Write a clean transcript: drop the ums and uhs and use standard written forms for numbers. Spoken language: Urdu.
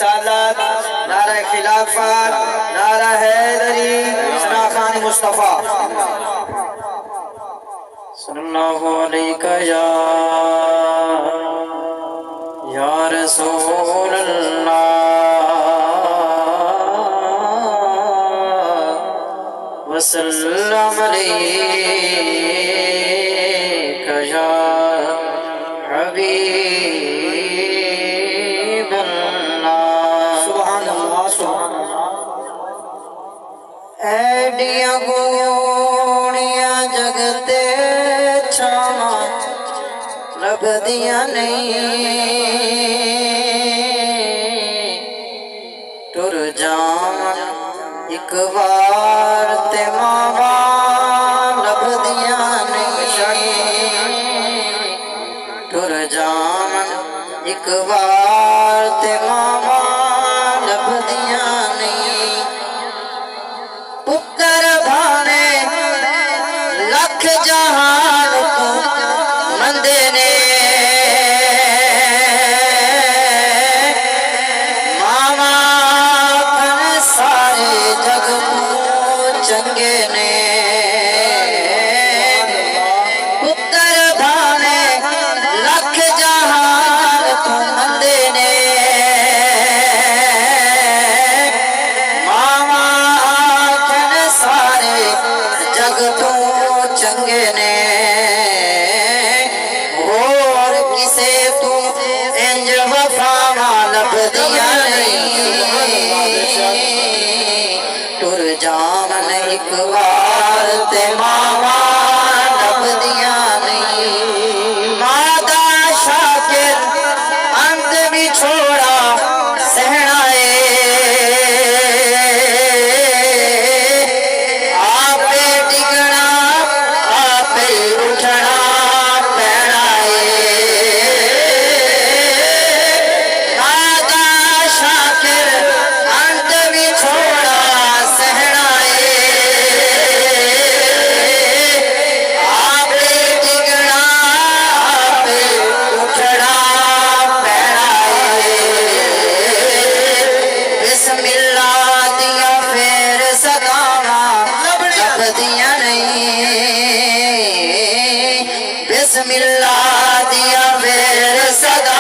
رسالت، نعرہ خلافت، نعرہ حیدری، ثنا خان مصطفیٰ صلی اللہ علیہ یا رسول اللہ وسلم علیک یا حبیب اللہ۔ سبحان اللہ سبحان اللہ۔ ایڈیاں گوڑیاں جگتے چھاواں لبدیاں نہیں، ٹر جاواں ایک بار تے ماواں لبدیاں نہیں، ٹر جاواں ایک بار تے ماواں لبدیاں نہیں، پتر بھانے لکھ جہان کو مندے نے، ماما کن سارے جگ کو چنگے نے، پتر بھانے لکھ جہان کو مندے نے، ماما کن سارے جگ تو چنگے نے، اور کسے تو انج وفاواں لبدیاں نہیں، ٹر جاون ایک بار تے ماواں لبدیاں نہیں، مادہ شاکر انت بھی چھوڑا سہنائے، آپے ڈگنا آپے اٹھنا پینا ہے، مادہ شاکر انت بھی چھوڑا سہنائے، آپے ڈگنا آپے اٹھنا پینا ہے، بسم اللہ دیا پھر صداواں لبدیاں نہیں، بسم اللہ دیا پھر صدا